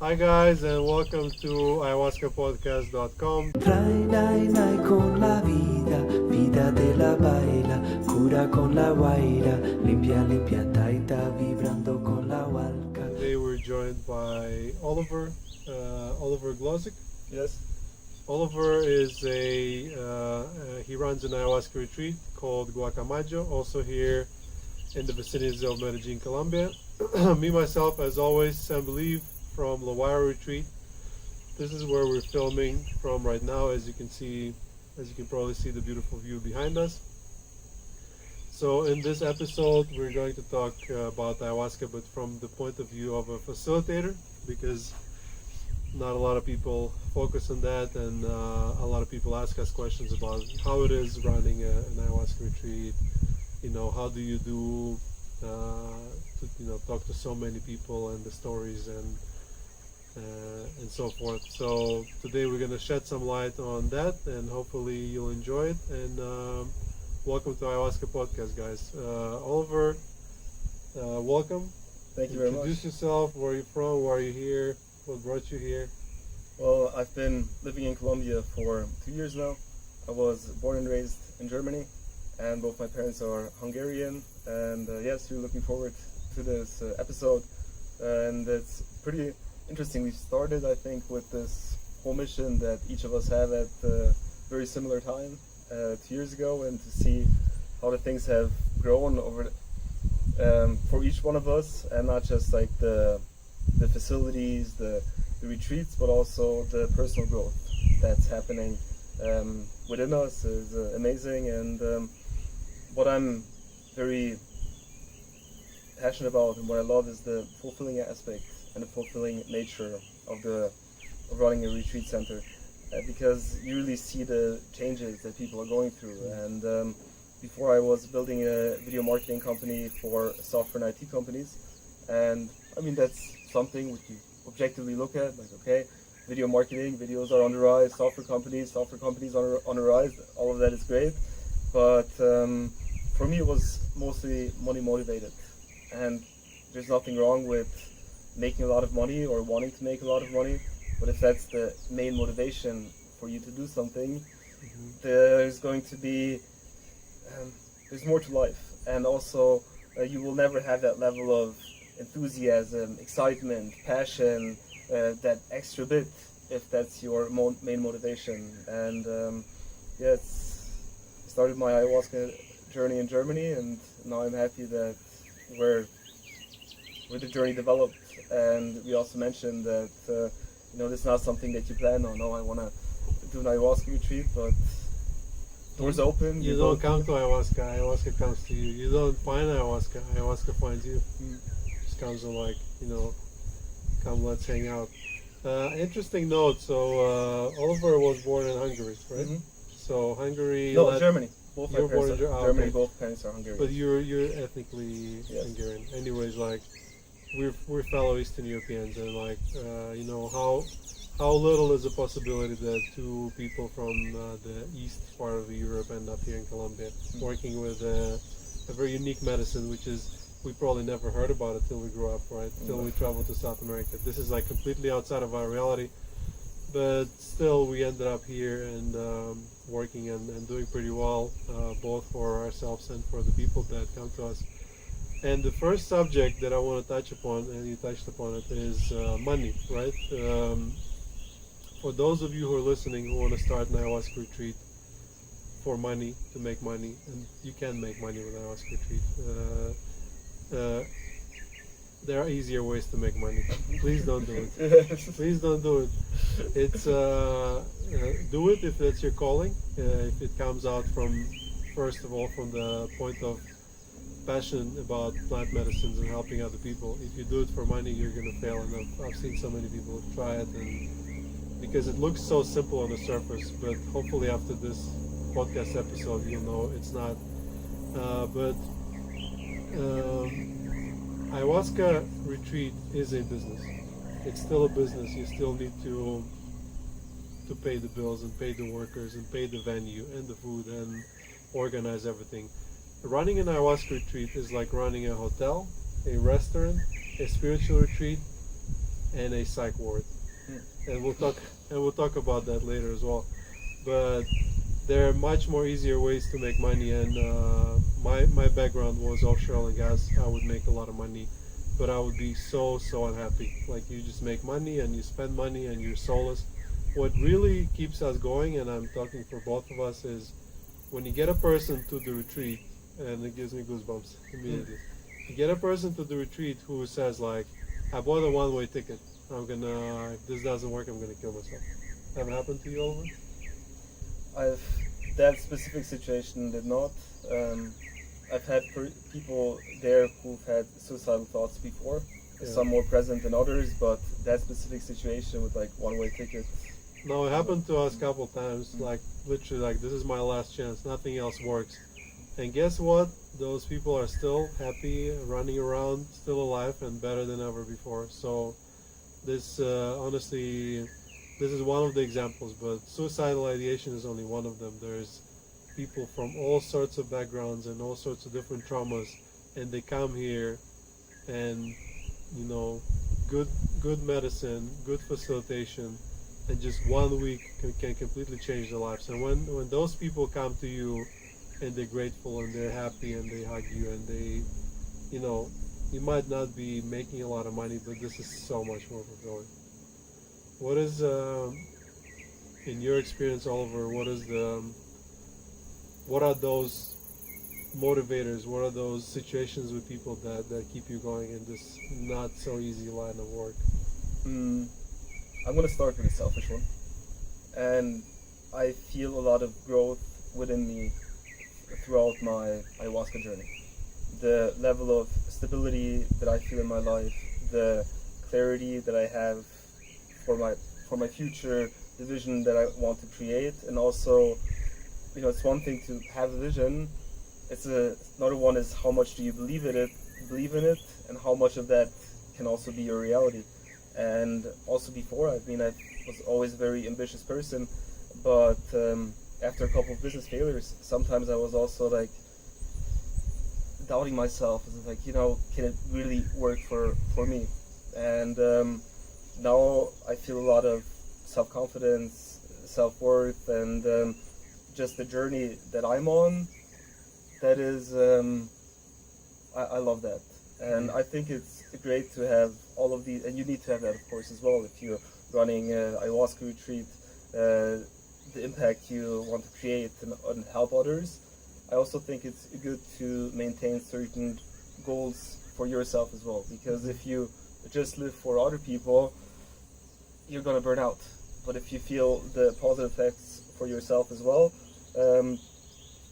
Hi guys, and welcome to ayahuascapodcast.com. Trae con la vida, vida de la baila, cura con la guaira, limpia, limpia, taita, vibrando con la hualca. Today we're joined by Oliver Glozik. Yes. Oliver is he runs an ayahuasca retreat called Guacamayo, also here in the vicinity of Medellin, Colombia. Me, myself, as always, Sam Believe from La Guaira Retreat. This is where we're filming from right now, as you can probably see the beautiful view behind us. So in this episode, we're going to talk about ayahuasca, but from the point of view of a facilitator, because not a lot of people focus on that, and a lot of people ask us questions about how it is running an ayahuasca retreat. How do you do to talk to so many people and the stories and so forth. So today we're going to shed some light on that, and hopefully you'll enjoy it. And welcome to Ayahuasca Podcast, guys. Oliver, welcome. Thank you very much. Introduce yourself. Where are you from? Why are you here? What brought you here? Well, I've been living in Colombia for 2 years now. I was born and raised in Germany, and both my parents are Hungarian. And yes, we're looking forward to this episode. And it's pretty interesting. We started, I think, with this whole mission that each of us have at a very similar time 2 years ago, and to see how the things have grown over for each one of us, and not just like the facilities, the retreats, but also the personal growth that's happening within us is amazing. And what I'm very passionate about and what I love is the fulfilling aspect and the fulfilling nature of running a retreat center, because you really see the changes that people are going through. And before, I was building a video marketing company for software and IT companies, and I mean, that's something which you objectively look at, like, okay, video marketing, videos are on the rise, software companies are on the rise, all of that is great. But for me, it was mostly money motivated, and there's nothing wrong with making a lot of money or wanting to make a lot of money, but if that's the main motivation for you to do something, there's going to be there's more to life. And also you will never have that level of enthusiasm, excitement, passion, that extra bit, if that's your main motivation. And I started my ayahuasca journey in Germany, and now I'm happy that where the journey developed. And we also mentioned that this is not something that you plan on. Oh, I want to do an ayahuasca retreat, but doors open. You don't come to ayahuasca. Ayahuasca comes to you. You don't find ayahuasca. Ayahuasca finds you. Just comes and come, let's hang out. Interesting note. So Oliver was born in Hungary, right? Mm-hmm. So Hungary. No, Germany. Both you were born in Germany. Okay. Both parents are Hungarian. But you're ethnically Yes. Hungarian. Anyways, we're fellow Eastern Europeans, and how little is the possibility that two people from the east part of Europe end up here in Colombia, working with a very unique medicine, which is, we probably never heard about it till we grew up, right? Till we traveled to South America. This is completely outside of our reality, but still we ended up here and working and doing pretty well, both for ourselves and for the people that come to us. And the first subject that I want to touch upon, and you touched upon it, is money, right? For those of you who are listening who want to start an ayahuasca retreat for money, to make money, and you can make money with an ayahuasca retreat, there are easier ways to make money. Please don't do it. Please don't do it. It's do it if that's your calling. If it comes out from, first of all, from the point of passion about plant medicines and helping other people. If you do it for money, you're gonna fail. And I've seen so many people try it, and because it looks so simple on the surface, but hopefully after this podcast episode, you'll know it's not. But ayahuasca retreat is a business. It's still a business. You still need to pay the bills and pay the workers and pay the venue and the food and organize everything. Running an ayahuasca retreat is like running a hotel, a restaurant, a spiritual retreat, and a psych ward. Mm. And we'll talk about that later as well. But there are much more easier ways to make money, and my background was offshore oil and gas. I would make a lot of money, but I would be so unhappy. Like, you just make money and you spend money and you're soulless. What really keeps us going, and I'm talking for both of us, is when you get a person to the retreat, and it gives me goosebumps immediately. You get a person to the retreat who says, like, I bought a one-way ticket. If this doesn't work, I'm gonna kill myself. Ever happened to you, Oliver? That specific situation did not. I've had people there who've had suicidal thoughts before, some more present than others, but that specific situation with like one-way ticket. No, it happened to us a couple times, like literally, like, this is my last chance, nothing else works. And guess what? Those people are still happy, running around, still alive, and better than ever before. So this, honestly, this is one of the examples, but suicidal ideation is only one of them. There's people from all sorts of backgrounds and all sorts of different traumas, and they come here, and, you know, good medicine, good facilitation, and just 1 week can completely change their lives. And when those people come to you and they're grateful and they're happy and they hug you and they, you know, you might not be making a lot of money, but this is so much more fulfilling. What is, in your experience, Oliver, what are those motivators, what are those situations with people that keep you going in this not so easy line of work? I'm going to start with a selfish one. And I feel a lot of growth within me throughout my ayahuasca journey. The level of stability that I feel in my life, the clarity that I have for my future, the vision that I want to create, and also, you know, it's one thing to have a vision. Another one is how much do you believe in it, and how much of that can also be your reality. And also before, I was always a very ambitious person, but after a couple of business failures, sometimes I was also like doubting myself. I was like, you know, can it really work for me? And now I feel a lot of self-confidence, self-worth, and just the journey that I'm on. That is, I love that. And I think it's great to have all of these, and you need to have that, of course, as well. If you're running an ayahuasca retreat, the impact you want to create and help others. I also think it's good to maintain certain goals for yourself as well, because if you just live for other people, you're gonna burn out. But if you feel the positive effects for yourself as well,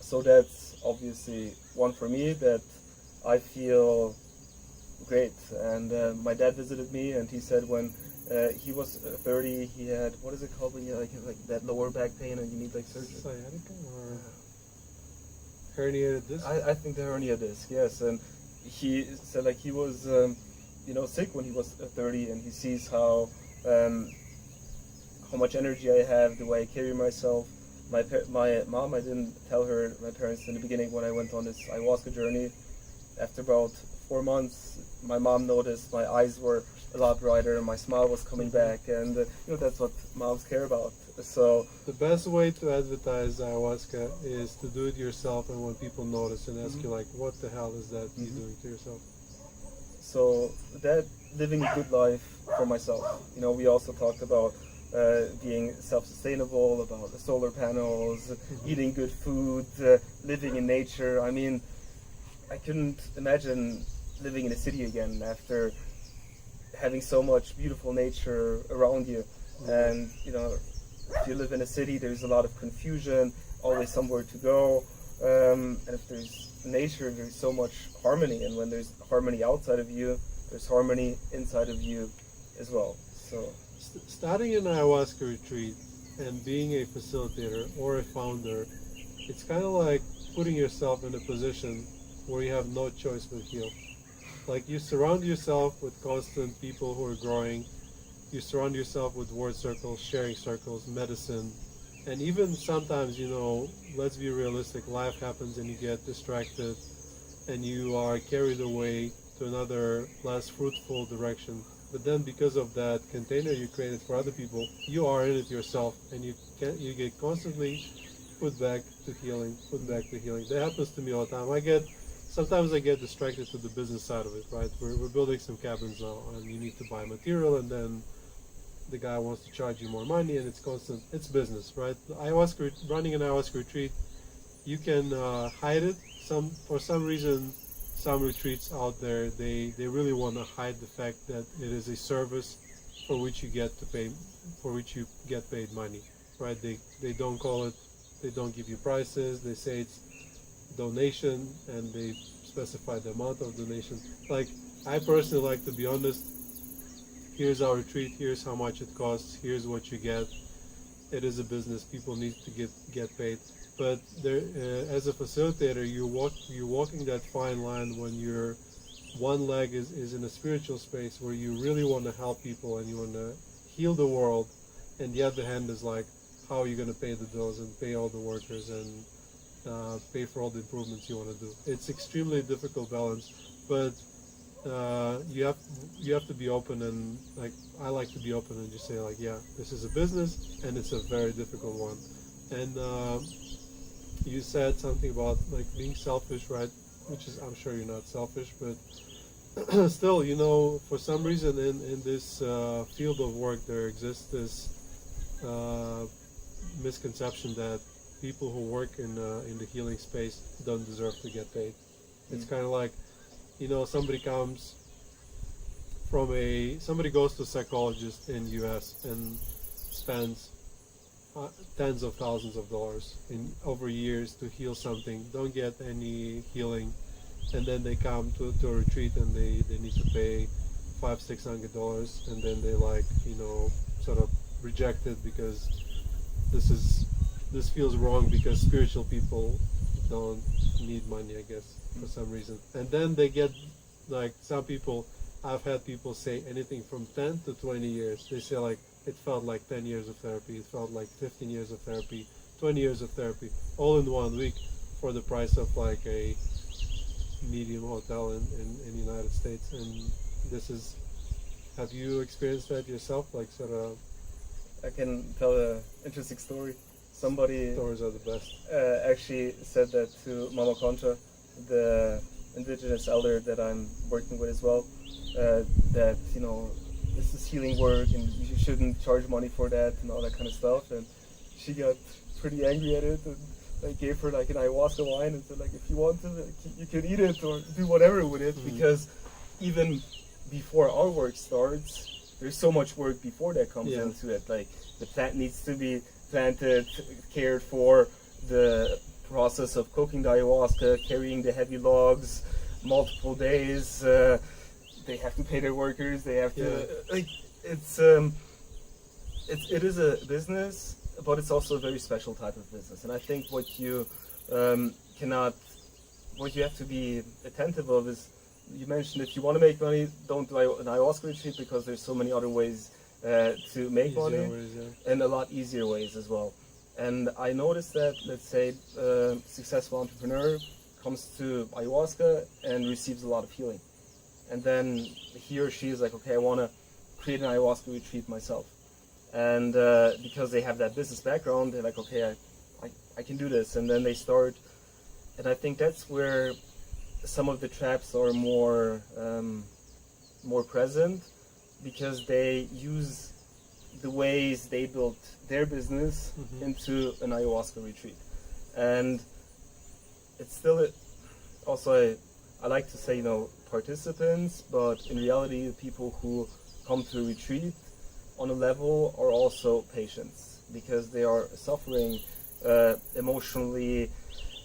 so that's obviously one for me that I feel great. And my dad visited me, and he said when he was 30, he had, what is it called when you like that lower back pain and you need like surgery? Sciatica or herniated disc? I think the hernia disc, yes. And he said like he was, sick when he was 30, and he sees how much energy I have, the way I carry myself. My mom, I didn't tell her, my parents, in the beginning when I went on this ayahuasca journey. After about 4 months, my mom noticed my eyes were a lot brighter and my smile was coming back, and that's what moms care about. So the best way to advertise ayahuasca is to do it yourself, and when people notice and ask you like, what the hell is that you doing to yourself? So that living a good life for myself. We also talked about being self-sustainable, about the solar panels, eating good food, living in nature. I mean, I couldn't imagine living in a city again after having so much beautiful nature around you. And if you live in a city, there's a lot of confusion, always somewhere to go. And if there's nature, there's so much harmony. And when there's harmony outside of you, there's harmony inside of you as well. So starting an ayahuasca retreat and being a facilitator or a founder, it's kind of like putting yourself in a position where you have no choice but heal. Like, you surround yourself with constant people who are growing. You surround yourself with word circles, sharing circles, medicine. And even sometimes, let's be realistic, life happens and you get distracted and you are carried away to another less fruitful direction. But then because of that container you created for other people, you are in it yourself, and you get constantly put back to healing, put back to healing. That happens to me all the time. Sometimes I get distracted to the business side of it, right? We're building some cabins now, and you need to buy material, and then the guy wants to charge you more money, and it's constant. It's business, right? Running an ayahuasca retreat, you can hide it. For some reason, some retreats out there, they really want to hide the fact that it is a service for which you get paid money, right? They don't call it, they don't give you prices. They say it's donation, and they specify the amount of donation. Like, I personally like to be honest. Here's our retreat, here's how much it costs, here's what you get. It is a business, people need to get paid. But there, as a facilitator, you're walking that fine line when your one leg is in a spiritual space where you really want to help people and you want to heal the world, and the other hand is like, how are you going to pay the bills and pay all the workers and pay for all the improvements you want to do? It's extremely difficult balance, but you have to be open, and like, I like to be open and just say like, yeah, this is a business and it's a very difficult one. And you said something about like being selfish, right? Which is, I'm sure you're not selfish, but still, for some reason in this field of work there exists this misconception that people who work in the healing space don't deserve to get paid. It's kind of like, somebody goes to a psychologist in US and spends tens of thousands of dollars over years to heal something, don't get any healing, and then they come to a retreat and they need to pay $500-600, and then they sort of reject it because this feels wrong, because spiritual people don't need money, I guess, for some reason. And then they get, like, some people, I've had people say anything from 10 to 20 years. They say like, it felt like 10 years of therapy, it felt like 15 years of therapy, 20 years of therapy, all in 1 week for the price of like a medium hotel in the United States. And have you experienced that yourself? Like, sort of? I can tell an interesting story. Stories are the best. Actually said that to Mama Concha, the indigenous elder that I'm working with as well, that, this is healing work and you shouldn't charge money for that and all that kind of stuff. And she got pretty angry at it, and I gave her like an ayahuasca wine and said, like, if you want to, you can eat it or do whatever with it, because even before our work starts, there's so much work before that comes into it. Like, the plant needs to be planted, cared for, the process of cooking the ayahuasca, carrying the heavy logs, multiple days. They have to pay their workers. They have to it is a business, but it's also a very special type of business. And I think what you have to be attentive of is, you mentioned if you want to make money, don't do an ayahuasca retreat, because there's so many other ways to make money, and a lot easier ways as well. And I noticed that, let's say, a successful entrepreneur comes to ayahuasca and receives a lot of healing. And then he or she is like, okay, I want to create an ayahuasca retreat myself. And because they have that business background, they're like, okay, I can do this. And then they start. And I think that's where some of the traps are more present, because they use the ways they built their business into an ayahuasca retreat. And it's still also, I like to say, participants, but in reality, the people who come to a retreat on a level are also patients, because they are suffering emotionally.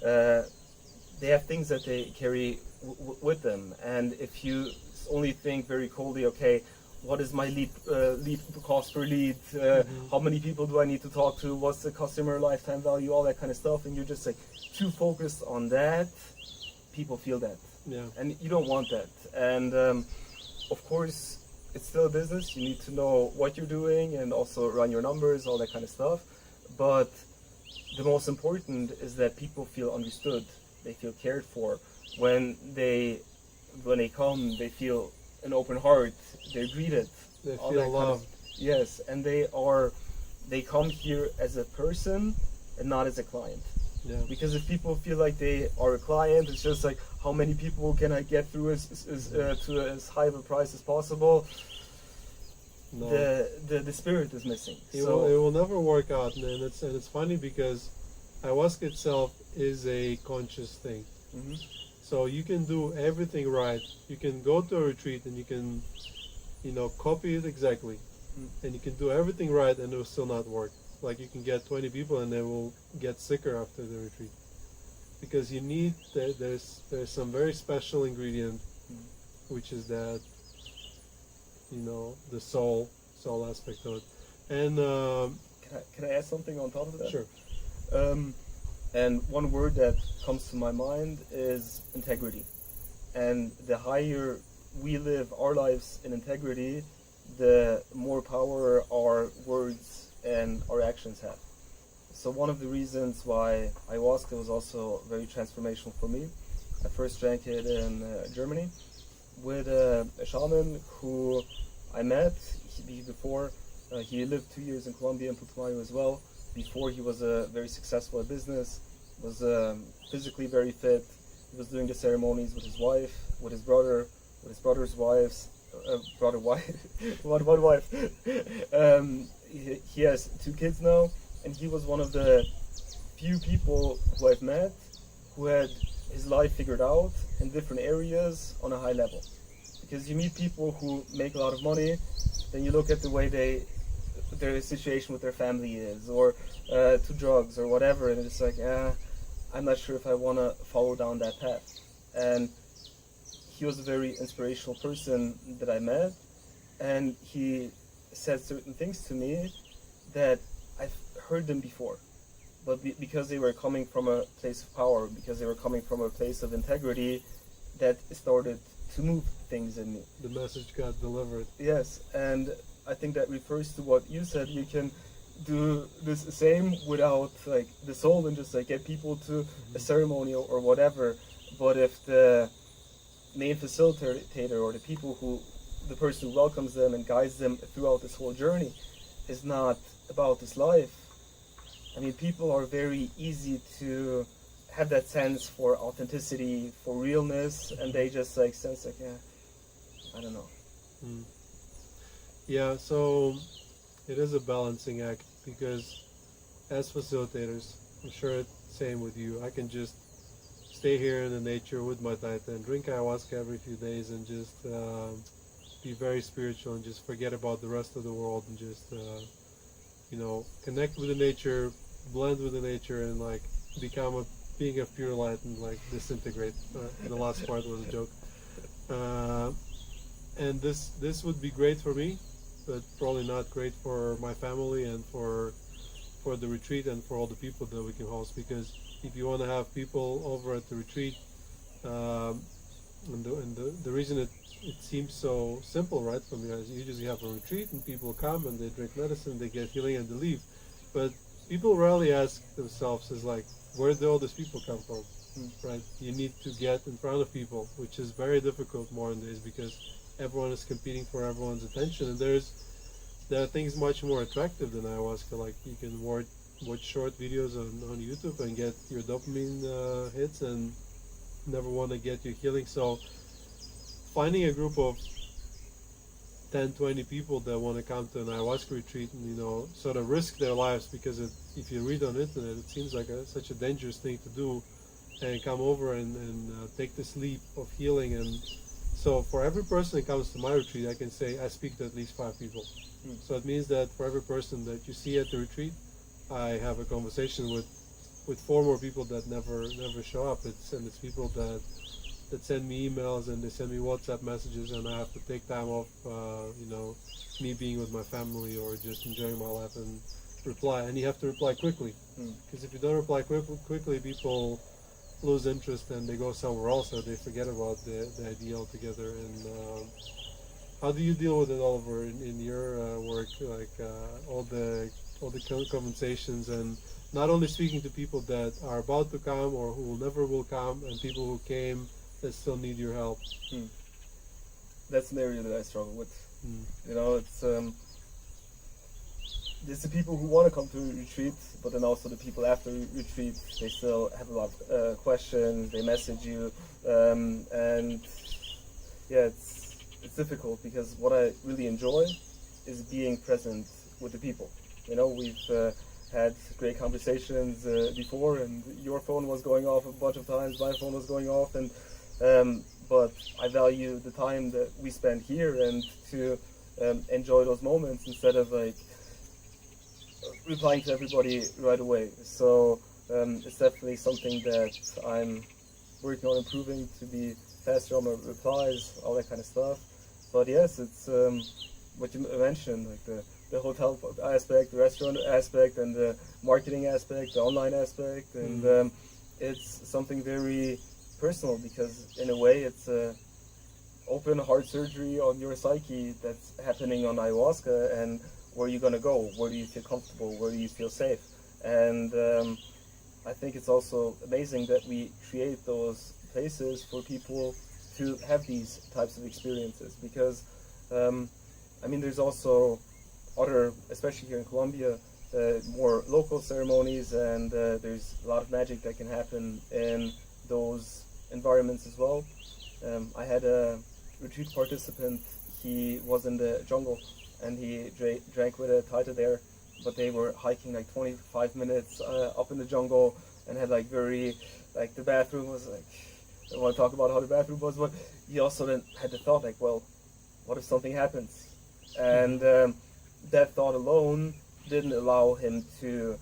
They have things that they carry with them. And if you only think very coldly, okay, what is my lead cost per lead? How many people do I need to talk to? What's the customer lifetime value? All that kind of stuff. And you're just like too focused on that. People feel that. Yeah. And you don't want that. And of course, it's still a business. You need to know what you're doing and also run your numbers, all that kind of stuff. But the most important is that people feel understood. They feel cared for. When they come, they feel an open heart. They're greeted. They all feel that kind of- loved. yes, and they come here as a person and not as a client. Yeah. Because if people feel like they are a client, it's just like, how many people can I get through to as high of a price as possible? No. The spirit is missing. It will never work out, and it's funny because ayahuasca itself is a conscious thing. Mhm. So you can do everything right. You can go to a retreat and you can, copy it exactly, and you can do everything right, and it will still not work. Like you can get 20 people and they will get sicker after the retreat because you need there's some very special ingredient, which is that the soul aspect of it. And Can I add something on top of that? sure. And one word that comes to my mind is integrity. And the higher we live our lives in integrity, the more power our words and our actions have. So one of the reasons why ayahuasca was also very transformational for me, I first drank it in Germany with a shaman who I met before. He lived 2 years in Colombia, in Putumayo as well. Before he was very successful at business, was physically very fit. He was doing the ceremonies with his wife, with his brother, with his brother's wives, one wife. He has 2 kids now, and he was one of the few people who I've met who had his life figured out in different areas on a high level. Because you meet people who make a lot of money, then you look at the way their situation with their family is, or to drugs or whatever, and it's like, I'm not sure if I want to follow down that path. And he was a very inspirational person that I met, and he said certain things to me that I've heard them before, but because they were coming from a place of power, because they were coming from a place of integrity, that started to move things in me. The message got delivered. Yes, and I think that refers to what you said. You can do this same without like the soul and just like get people to a ceremony or whatever. But if the main facilitator or the person who welcomes them and guides them throughout this whole journey is not about this life, I mean, people are very easy to have that sense for authenticity, for realness, and they just like sense like, I don't know. Yeah, so it is a balancing act because as facilitators, I'm sure it's same with you, I can just stay here in the nature with my taita and drink ayahuasca every few days and just be very spiritual and just forget about the rest of the world and just connect with the nature, blend with the nature, and like become being a pure light and like disintegrate. The last part was a joke. And this would be great for me, but probably not great for my family and for the retreat and for all the people that we can host. Because if you want to have people over at the retreat, and the reason it seems so simple, right, from you guys, you usually have a retreat and people come and they drink medicine, they get healing and they leave. But people rarely ask themselves is like, where do all these people come from, right? You need to get in front of people, which is very difficult modern days because everyone is competing for everyone's attention, and there are things much more attractive than ayahuasca. Like you can watch short videos on YouTube and get your dopamine hits and never want to get your healing. So finding a group of 10-20 people that want to come to an ayahuasca retreat and sort of risk their lives, because if you read on the internet it seems like such a dangerous thing to do, and come over and take this leap of healing. And so for every person that comes to my retreat, I can say I speak to at least 5 people. So it means that for every person that you see at the retreat, I have a conversation with 4 more people that never show up. It's people that send me emails and they send me WhatsApp messages, and I have to take time off, me being with my family or just enjoying my life and reply. And you have to reply quickly, because if you don't reply quickly, people lose interest and they go somewhere else, or they forget about the idea altogether. And how do you deal with it, Oliver, in your work, like all the conversations, and not only speaking to people that are about to come or who never will come, and people who came that still need your help? that's an area that I struggle with. You know, it's there's the people who want to come to a retreat, but then also the people after retreat, they still have a lot of questions. They message you, and yeah, it's difficult because what I really enjoy is being present with the people. You know, we've had great conversations before, and your phone was going off a bunch of times, my phone was going off, and but I value the time that we spend here and to enjoy those moments instead of like replying to everybody right away. So it's definitely something that I'm working on improving, to be faster on my replies, all that kind of stuff. But yes, it's what you mentioned, like the hotel aspect, the restaurant aspect, and the marketing aspect, the online aspect, and it's something very personal because in a way it's a open heart surgery on your psyche that's happening on ayahuasca. And where are you going to go? Where do you feel comfortable? Where do you feel safe? And I think it's also amazing that we create those places for people to have these types of experiences, because I mean, there's also other, especially here in Colombia, more local ceremonies, and there's a lot of magic that can happen in those environments as well. I had a retreat participant. He was in the jungle and he drank with a taita there, but they were hiking like 25 minutes up in the jungle and had like the bathroom was like, I don't want to talk about how the bathroom was, but he also then had the thought like, well, what if something happens? And that thought alone didn't allow him to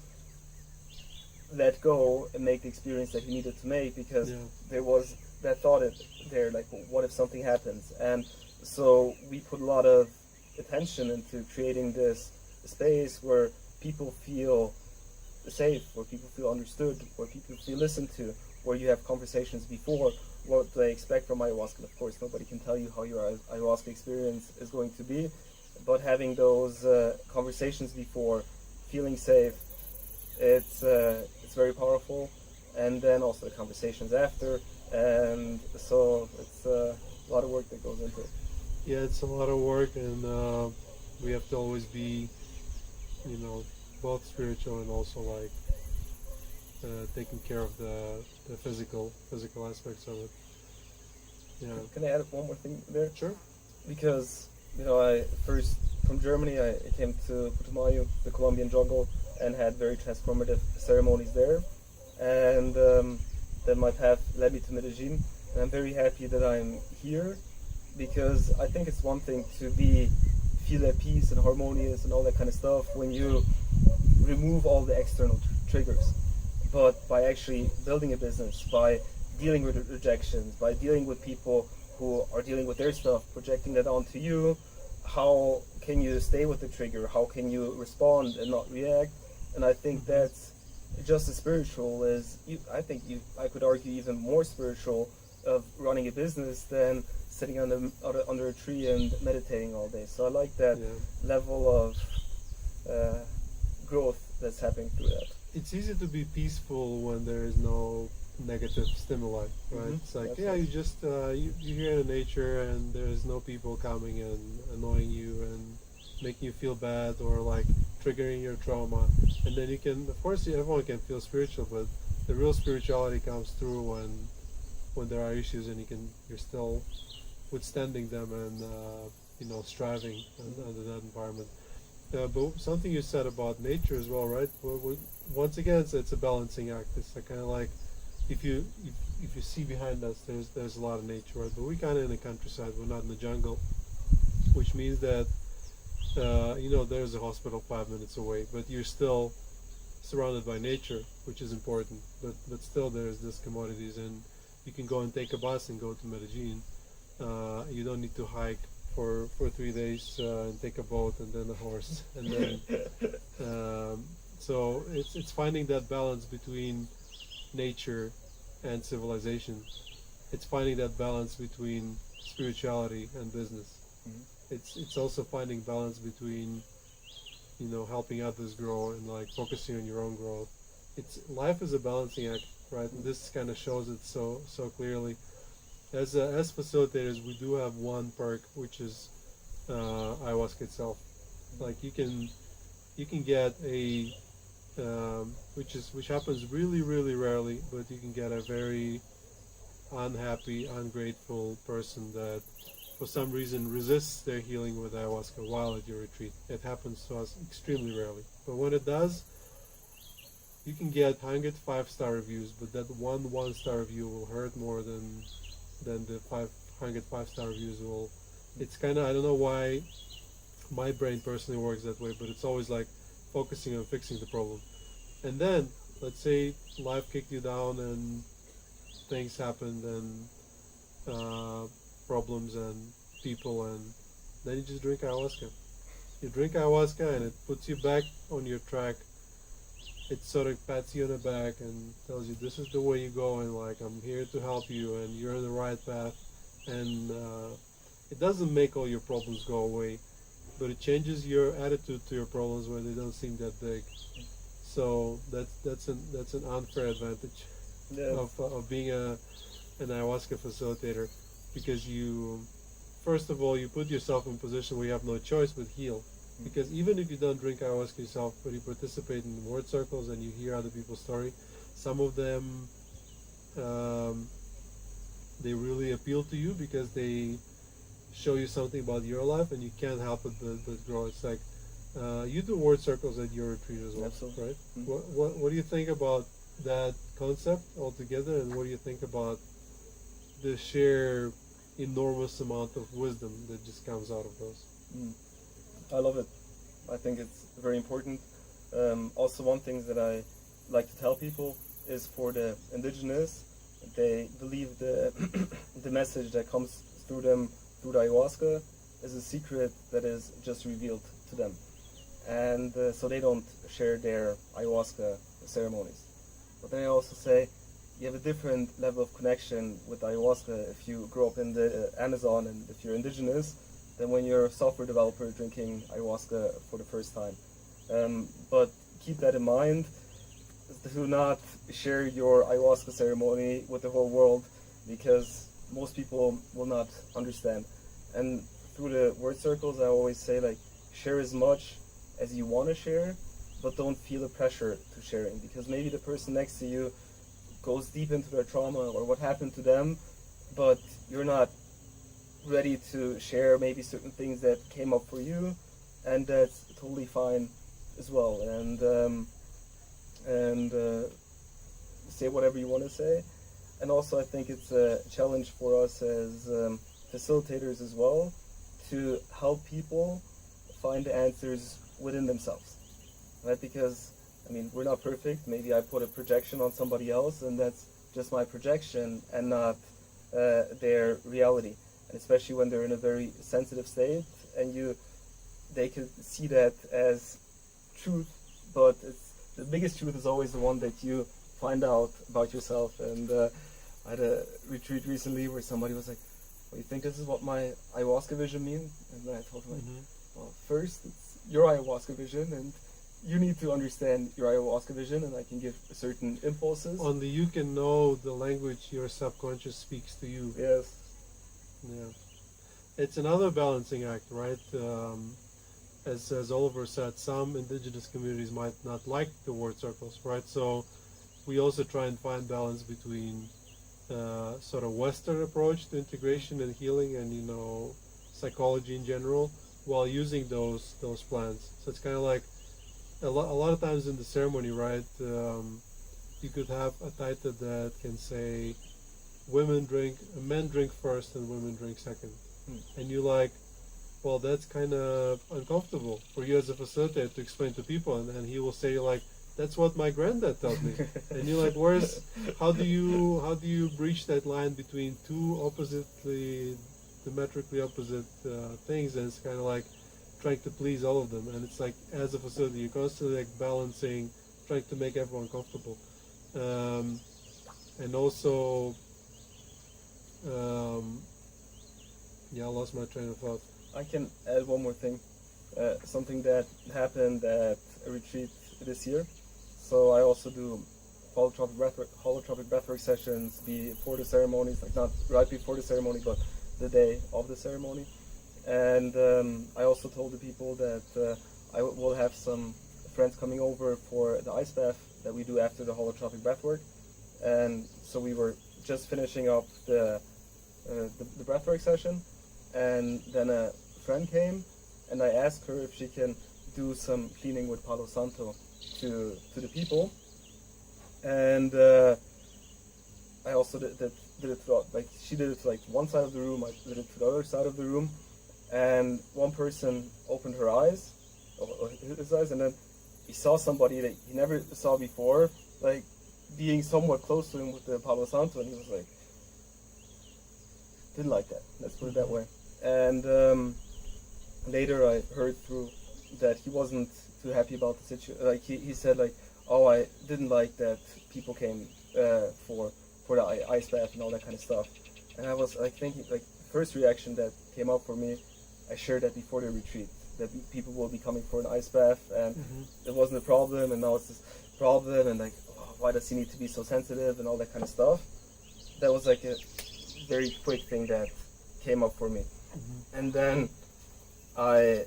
let go and make the experience that he needed to make, because there was that thought there, like, what if something happens? And so we put a lot of attention into creating this space where people feel safe, where people feel understood, where people feel listened to, where you have conversations before what they expect from ayahuasca. And of course, nobody can tell you how your ayahuasca experience is going to be, but having those conversations before, feeling safe, it's very powerful. And then also the conversations after, and so it's a lot of work that goes into it. Yeah, it's a lot of work, and we have to always be, you know, both spiritual and also like taking care of the physical aspects of it. Yeah. Can I add one more thing there? Sure. Because, you know, I first from Germany I came to Putumayo, the Colombian jungle, and had very transformative ceremonies there, and then my path led me to Medellin, and I'm very happy that I'm here, because I think it's one thing to feel at peace and harmonious and all that kind of stuff when you remove all the external triggers, but by actually building a business, by dealing with rejections, by dealing with people who are dealing with their stuff, projecting that onto you, how can you stay with the trigger? How can you respond and not react? And I think that's just as spiritual as I could argue even more spiritual of running a business than sitting under a tree and meditating all day. So I like that level of growth that's happening through that. It's easy to be peaceful when there is no negative stimuli, right? It's like, you just you're here in nature and there's no people coming and annoying you and making you feel bad or like triggering your trauma. And then you can, of course, everyone can feel spiritual, but the real spirituality comes through when there are issues and you're still withstanding them and striving under that environment. But something you said about nature as well, right? Once again, it's a balancing act. It's kind of like if you see behind us, there's a lot of nature, right? But we're kind of in the countryside. We're not in the jungle, which means that there's a hospital 5 minutes away, but you're still surrounded by nature, which is important. But still, there's these commodities, and you can go and take a bus and go to Medellin. You don't need to hike for 3 days and take a boat and then a horse, and then so it's finding that balance between nature and civilization. It's finding that balance between spirituality and business. It's also finding balance between helping others grow and like focusing on your own growth. Life is a balancing act, right? And this kind of shows it so clearly. as facilitators, we do have one perk, which is ayahuasca itself. Like you can get a which happens really really rarely, but you can get a very unhappy, ungrateful person that for some reason resists their healing with ayahuasca while at your retreat. It happens to us extremely rarely, but when it does, you can get 100 5-star reviews, but that one star review will hurt more than the 500 5-star reviews will. It's kind of, I don't know why my brain personally works that way, but it's always like focusing on fixing the problem. And then let's say life kicked you down and things happened and problems and people, and then you just drink ayahuasca. You drink ayahuasca and it puts you back on your track. It sort of pats you on the back and tells you this is the way you go, and like I'm here to help you and you're on the right path. And it doesn't make all your problems go away, but it changes your attitude to your problems when they don't seem that big. So that's an unfair advantage of being an ayahuasca facilitator, because you, first of all, you put yourself in a position where you have no choice but heal. Because even if you don't drink ayahuasca yourself, but you participate in word circles and you hear other people's story, some of them they really appeal to you because they show you something about your life, and you can't help it but grow. It's like you do word circles at your retreat as well, Absolutely. right? Mm-hmm. What do you think about that concept altogether, and what do you think about the sheer enormous amount of wisdom that just comes out of those? I love it. I think it's very important. Also, one thing that I like to tell people is for the indigenous, they believe the the message that comes through them through the ayahuasca is a secret that is just revealed to them, and so they don't share their ayahuasca ceremonies. But then I also say you have a different level of connection with ayahuasca if you grow up in the Amazon and if you're indigenous than when you're a software developer drinking ayahuasca for the first time. But keep that in mind. Do not share your ayahuasca ceremony with the whole world, because most people will not understand. And through the word circles, I always say, like, share as much as you want to share, but don't feel the pressure to sharing, because maybe the person next to you goes deep into their trauma or what happened to them, but you're not ready to share maybe certain things that came up for you, and that's totally fine as well. And say whatever you want to say. And also, I think it's a challenge for us as facilitators as well to help people find the answers within themselves, right? Because I mean, we're not perfect. Maybe I put a projection on somebody else, and that's just my projection and not their reality. And especially when they're in a very sensitive state, and they could see that as truth, but the biggest truth is always the one that you find out about yourself. And I had a retreat recently where somebody was like, well, you think this is what my ayahuasca vision means? And then I told him, like, well, first, it's your ayahuasca vision, and you need to understand your ayahuasca vision, and I can give certain impulses. Only you can know the language your subconscious speaks to you. Yes. Yeah. It's another balancing act, right? As Oliver said, some indigenous communities might not like the word circles, right? So we also try and find balance between sort of Western approach to integration and healing, and psychology in general, while using those plants. So it's kind of like a lot of times in the ceremony, right? You could have a taita that can say, men drink first and women drink second, and you're like, well, that's kind of uncomfortable for you as a facilitator to explain to people, and he will say, like, that's what my granddad told me. And you're like, how do you breach that line between two diametrically opposite things? And it's kind of like trying to please all of them, and it's like, as a facility, you're constantly like balancing, trying to make everyone comfortable, and also I lost my train of thought. I can add one more thing, something that happened at a retreat this year. So I also do holotropic breathwork sessions before the ceremonies, like not right before the ceremony, but the day of the ceremony. And I also told the people that I will have some friends coming over for the ice bath that we do after the holotropic breathwork. And so we were just finishing up the breathwork session, and then a friend came, and I asked her if she can do some cleaning with Palo Santo to the people. And I also did it throughout, like she did it to like one side of the room, I did it to the other side of the room, and one person opened her eyes, or his eyes, and then he saw somebody that he never saw before, like being somewhat close to him with the Palo Santo, and he was like, didn't like that, let's put it that way. And later I heard through that he wasn't too happy about the situation. Like he said, like, oh, I didn't like that people came for the ice bath and all that kind of stuff. And I was like thinking, like, first reaction that came up for me, I shared that before the retreat, that people will be coming for an ice bath, and it wasn't a problem, and now it's this problem, and like, oh, why does he need to be so sensitive and all that kind of stuff. That was like a very quick thing that came up for me. And then I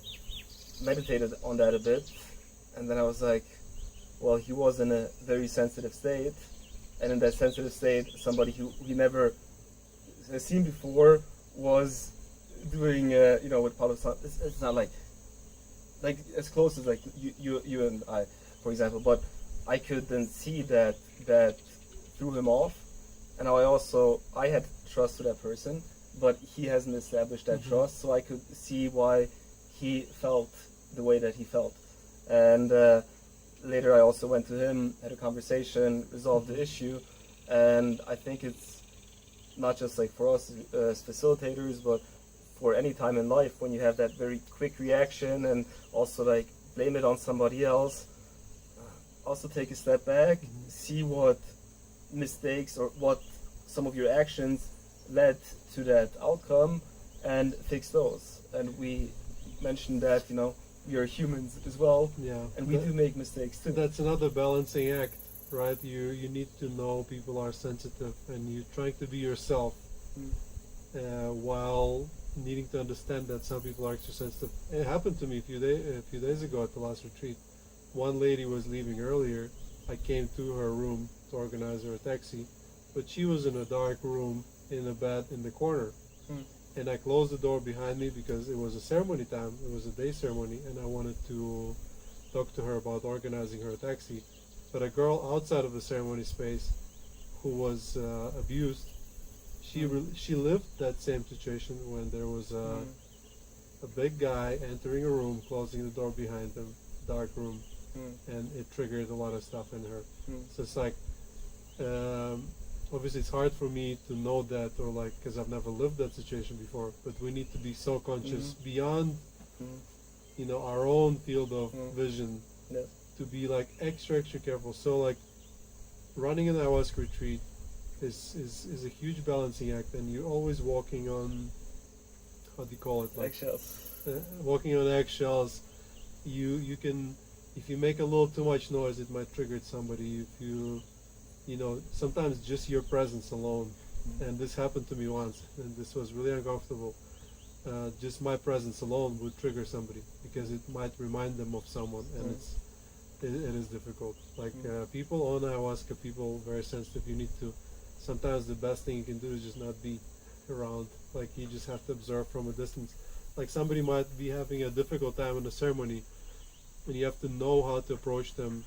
meditated on that a bit, and then I was like, well, he was in a very sensitive state, and in that sensitive state, somebody who he never seen before was doing, with Palo Santo. It's not like as close as like you and I, for example, but I could then see that threw him off, and I had trust to that person, but he hasn't established that trust, so I could see why he felt the way that he felt. And later I also went to him, had a conversation, resolved the issue, and I think it's not just like for us as facilitators, but for any time in life when you have that very quick reaction and also like blame it on somebody else, also take a step back, see what mistakes or what some of your actions led to that outcome, and fix those. And we mentioned that, we are humans as well, and we do make mistakes too. That's another balancing act, right? You need to know people are sensitive, and you're trying to be yourself while needing to understand that some people are extra sensitive. It happened to me a few days ago at the last retreat. One lady was leaving earlier. I came to her room to organize her a taxi, but she was in a dark room in a bed in the corner. And I closed the door behind me because it was a ceremony time. It was a day ceremony, and I wanted to talk to her about organizing her taxi. But a girl outside of the ceremony space who was abused, she lived that same situation when there was a big guy entering a room, closing the door behind him, dark room, and it triggered a lot of stuff in her. So it's like, obviously it's hard for me to know that, or like, because I've never lived that situation before, but we need to be so conscious beyond our own field of vision to be like extra careful. So like running an ayahuasca retreat is a huge balancing act, and you're always walking on, how do you call it, like eggshells. Walking on eggshells. You can, if you make a little too much noise, it might trigger somebody. If you sometimes just your presence alone, and this happened to me once, and this was really uncomfortable. Just my presence alone would trigger somebody because it might remind them of someone, and it is difficult. Like people on ayahuasca, people very sensitive. You need to. Sometimes the best thing you can do is just not be around. Like you just have to observe from a distance. Like somebody might be having a difficult time in the ceremony, and you have to know how to approach them.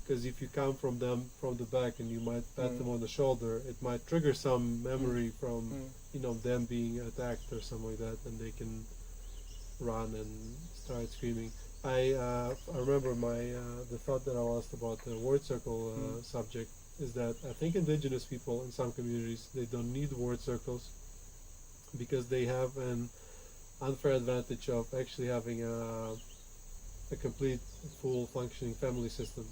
Because if you come from them from the back and you might pat them on the shoulder, it might trigger some memory from them being attacked or something like that, and they can run and start screaming. I remember the thought that I asked about the word circle subject is that I think indigenous people in some communities, they don't need word circles because they have an unfair advantage of actually having a complete, full functioning family system.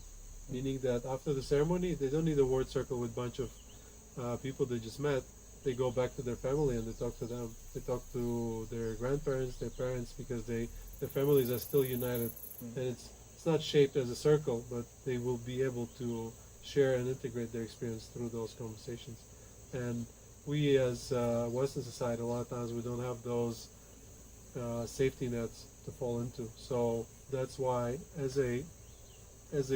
Meaning that after the ceremony, they don't need a word circle with a bunch of people they just met. They go back to their family and they talk to them. They talk to their grandparents, their parents, because their families are still united. And it's not shaped as a circle, but they will be able to share and integrate their experience through those conversations. And we as Western society, a lot of times we don't have those safety nets to fall into. So that's why as a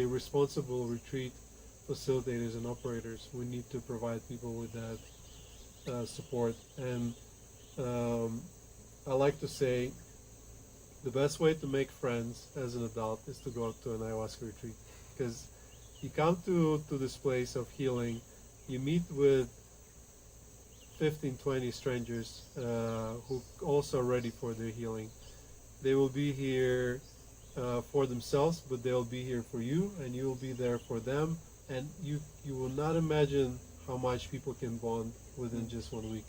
responsible retreat facilitators and operators, we need to provide people with that support. And I like to say the best way to make friends as an adult is to go out to an ayahuasca retreat, because you come to this place of healing, you meet with 15, 20 strangers who also are ready for their healing. They will be here for themselves, but they'll be here for you, and you will be there for them. And you will not imagine how much people can bond within just 1 week.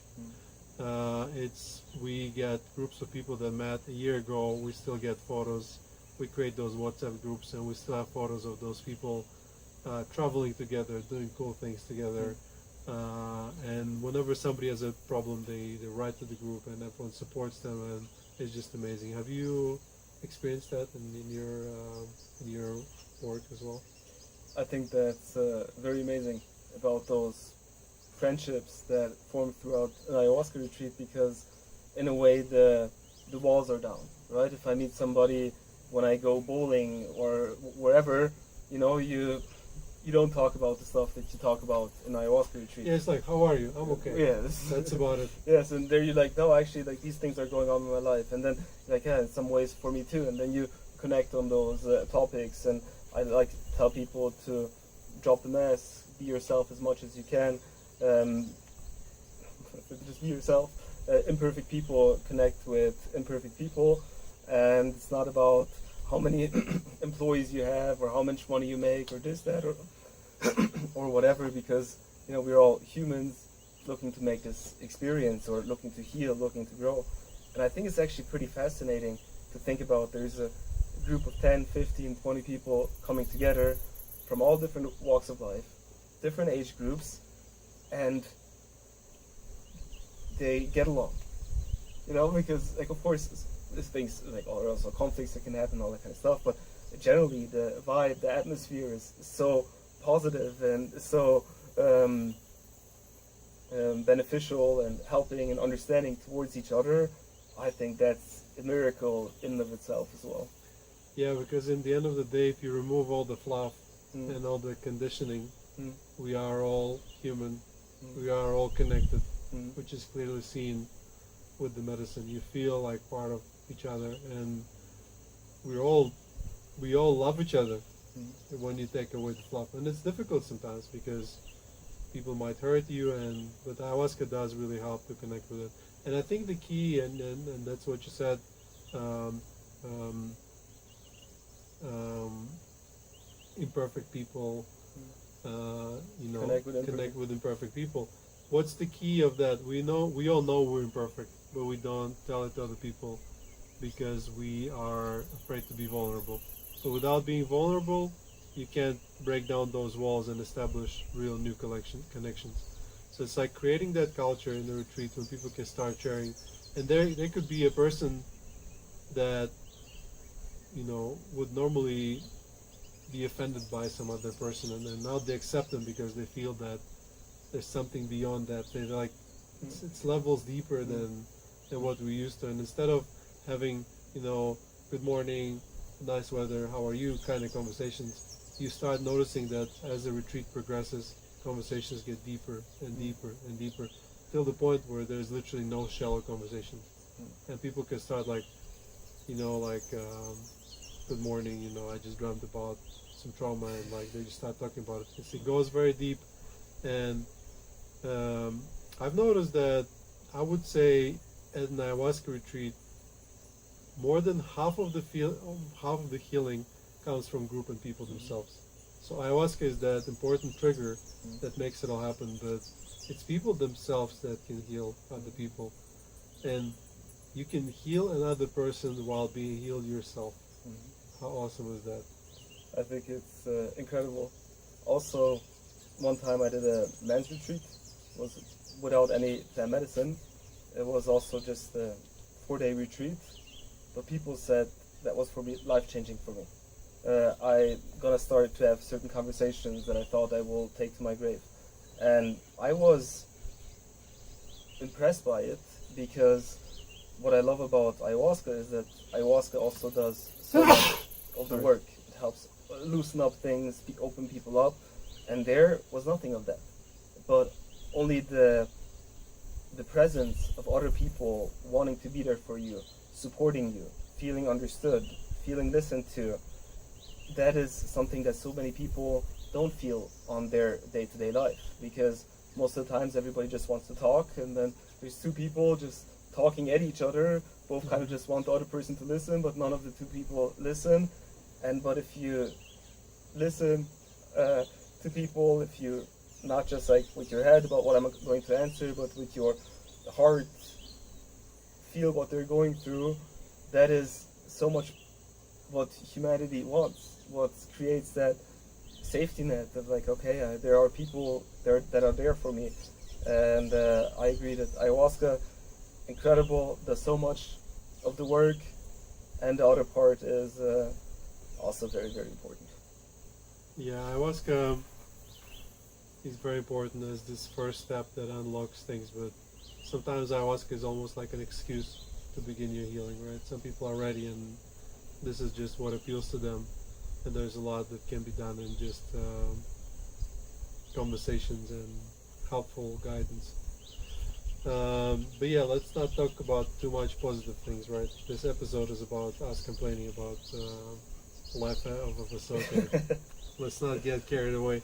We get groups of people that met a year ago. We still get photos. We create those WhatsApp groups, and we still have photos of those people traveling together, doing cool things together. And whenever somebody has a problem, they write to the group, and everyone supports them, and it's just amazing. Have you experienced that in your work as well? I think that's very amazing about those friendships that form throughout an ayahuasca retreat, because in a way the walls are down, right? If I meet somebody when I go bowling or wherever, you don't talk about the stuff that you talk about in ayahuasca retreat. Yeah, it's like, how are you? I'm okay. Yeah, that's about it. Yes, and there you're like, no, actually, like these things are going on in my life, and then like, yeah, in some ways for me too, and then you connect on those topics. And I like to tell people to drop the mask, be yourself as much as you can. Just be yourself. Imperfect people connect with imperfect people, and it's not about how many employees you have or how much money you make or this, that, or or whatever, because we're all humans looking to make this experience, or looking to heal, looking to grow. And I think it's actually pretty fascinating to think about. There's a group of 10, 15, 20 people coming together from all different walks of life, different age groups, and they get along, because like, of course, there's things like also conflicts that can happen, all that kind of stuff, but generally the vibe, the atmosphere is so positive and so beneficial and helping and understanding towards each other. I think that's a miracle in and of itself as well. Yeah, because in the end of the day, if you remove all the fluff and all the conditioning, we are all human, we are all connected, which is clearly seen with the medicine. You feel like part of each other, and we all love each other when you take away the fluff. And it's difficult sometimes because people might hurt you, but ayahuasca does really help to connect with it. And I think the key, and that's what you said, imperfect people, connect with imperfect people. What's the key of that? We all know we're imperfect, but we don't tell it to other people because we are afraid to be vulnerable. So without being vulnerable, you can't break down those walls and establish real new connections. So it's like creating that culture in the retreat when people can start sharing. And there could be a person that would normally be offended by some other person, and then now they accept them because they feel that there's something beyond that. They're like, it's levels deeper than what we used to. And instead of having good morning, nice weather, how are you kind of conversations, you start noticing that as the retreat progresses, conversations get deeper and deeper and deeper, till the point where there's literally no shallow conversation, and people can start like good morning, I just dreamt about some trauma, and like they just start talking about it. It goes very deep. And I've noticed that, I would say, at an ayahuasca retreat, more than half of the healing comes from group and people themselves. So ayahuasca is that important trigger that makes it all happen, but it's people themselves that can heal other people, and you can heal another person while being healed yourself. How awesome is that? I think it's incredible. Also, one time I did a men's retreat, was without any plant medicine. It was also just a 4-day retreat, but people said that was for me life-changing for me. I gonna start to have certain conversations that I thought I will take to my grave. And I was impressed by it because what I love about ayahuasca is that ayahuasca also does so much of the work. It helps loosen up things, open people up, and there was nothing of that. But only the presence of other people wanting to be there for you, supporting you, feeling understood, feeling listened to. That is something that so many people don't feel on their day-to-day life, because most of the times everybody just wants to talk, and then there's two people just talking at each other, both kind of just want the other person to listen, but none of the two people listen. But if you listen to people, if you not just like with your head about what I'm going to answer, but with your heart feel what they're going through, that is so much what humanity wants, what creates that safety net of like, okay, there are people there that are there for me. And I agree that ayahuasca, incredible, does so much of the work, and the other part is also very, very important. Yeah, ayahuasca is very important as this first step that unlocks things, but sometimes ayahuasca is almost like an excuse to begin your healing, right? Some people are ready and this is just what appeals to them, and there's a lot that can be done in just conversations and helpful guidance. But yeah, let's not talk about too much positive things, right? This episode is about us complaining about life of a facilitator. Let's not get carried away.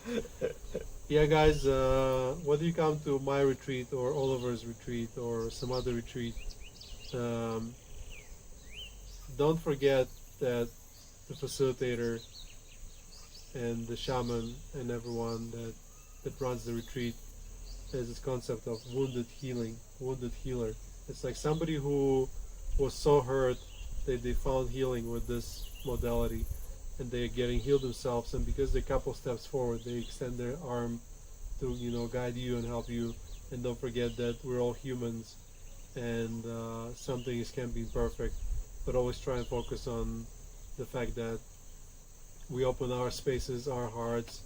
Yeah, guys, whether you come to my retreat or Oliver's retreat or some other retreat, don't forget that the facilitator and the shaman and everyone that runs the retreat has this concept of wounded healing, wounded healer. It's like somebody who was so hurt that they found healing with this modality, and they're getting healed themselves, and because they're a couple steps forward, they extend their arm to, you know, guide you and help you. And don't forget that we're all humans, and some things can't be perfect, but always try and focus on the fact that we open our spaces, our hearts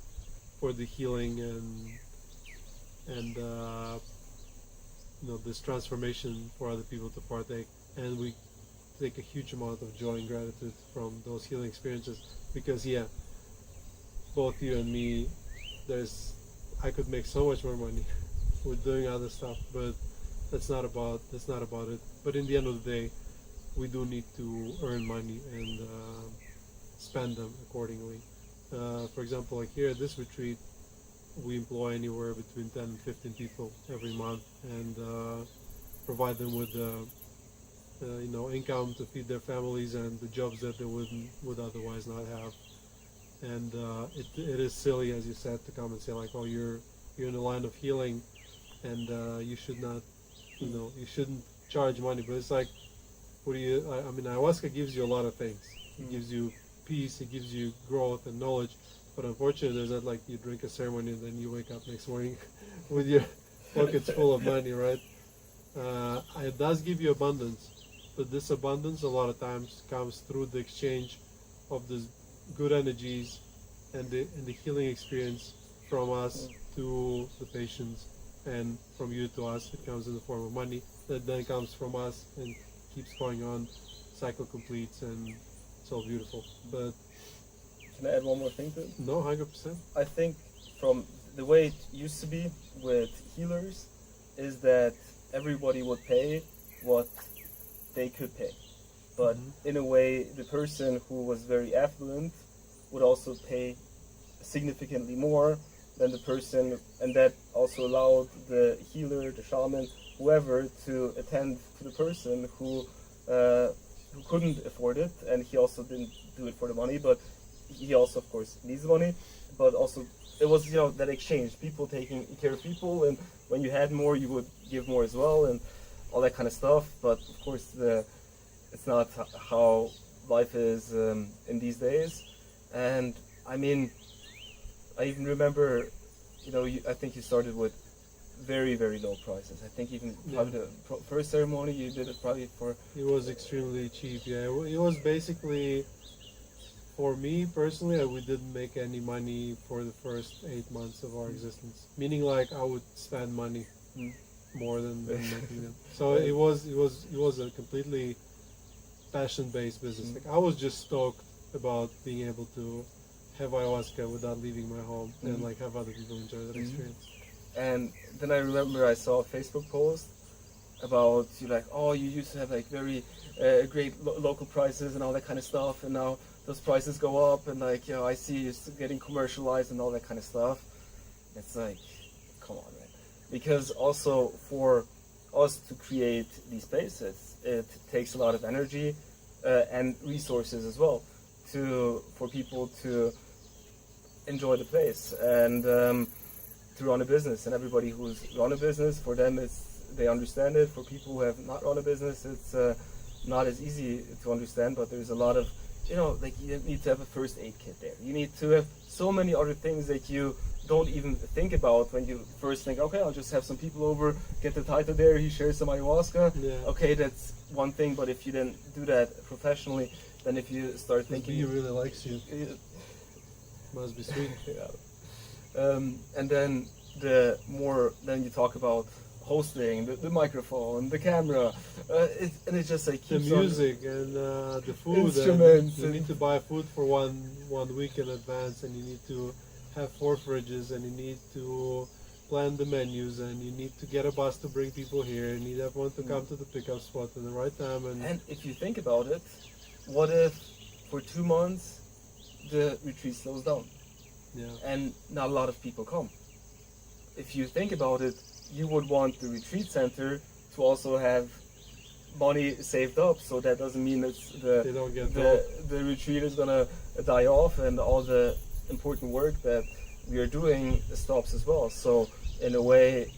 for the healing and you know, this transformation for other people to partake, and we take a huge amount of joy and gratitude from those healing experiences. Because yeah, both you and me, I could make so much more money with doing other stuff, but that's not about it. But in the end of the day, we do need to earn money and spend them accordingly. For example, like here at this retreat, we employ anywhere between 10 and 15 people every month, and provide them with you know, income to feed their families and the jobs that they would otherwise not have. And it is silly, as you said, to come and say like, oh, you're in the line of healing, and you should not, you know, you shouldn't charge money. But it's like, what do you? I mean, ayahuasca gives you a lot of things. It gives you peace, it gives you growth and knowledge. But unfortunately, there's that, like, you drink a ceremony and then you wake up next morning with your pockets full of money, right? It does give you abundance, but this abundance a lot of times comes through the exchange of the good energies and the healing experience from us to the patients, and from you to us. It comes in the form of money that then comes from us and keeps going on, cycle completes, and it's all beautiful. But Can I add one more thing to it? no, 100%. I think from the way it used to be with healers is that everybody would pay what they could pay. But in a way, the person who was very affluent would also pay significantly more than the person, and that also allowed the healer, the shaman, whoever, to attend to the person who couldn't afford it, and he also didn't do it for the money, but he also, of course, needs money. But also, it was, you know, that exchange, people taking care of people, and when you had more, you would give more as well, and all that kind of stuff. But of course, it's not how life is in these days. And I mean, I even remember, you know, I think you started with very, very low prices. I think even probably the first ceremony you did it probably for... It was extremely cheap, yeah. It was basically for me personally, we didn't make any money for the first 8 months of our existence. Meaning, like, I would spend money more than making them. So it was a completely passion-based business. Like, I was just stoked about being able to have ayahuasca without leaving my home and like have other people enjoy that experience. And then I remember I saw a Facebook post about you, like, oh, you used to have like very great local prices and all that kind of stuff, and now those prices go up, and like, you know, I see it's getting commercialized and all that kind of stuff. It's like, come on, man. Because also for us to create these spaces, it takes a lot of energy and resources as well for people to enjoy the place and to run a business. And everybody who's run a business, for them they understand it. For people who have not run a business, it's not as easy to understand, but there's a lot of, you know, like, you need to have a first aid kit there. You need to have so many other things that you don't even think about when you first think, okay, I'll just have some people over, get the title there, he shares some ayahuasca. Yeah. Okay, that's one thing, but if you didn't do that professionally, then if you start thinking... He really likes you. Must be sweet. Yeah. And then then you talk about hosting, the microphone, the camera, and it just like the keeps music and the food. Instruments. You need to buy food for one week in advance, and you need to have 4 fridges, and you need to plan the menus, and you need to get a bus to bring people here. You need everyone to come to the pickup spot at the right time. And if you think about it, what if for 2 months the retreat slows down? Yeah. And not a lot of people come. If you think about it, you would want the retreat center to also have money saved up, so that doesn't mean it's they don't get the retreat is gonna die off, and all the important work that we are doing stops as well. So in a way,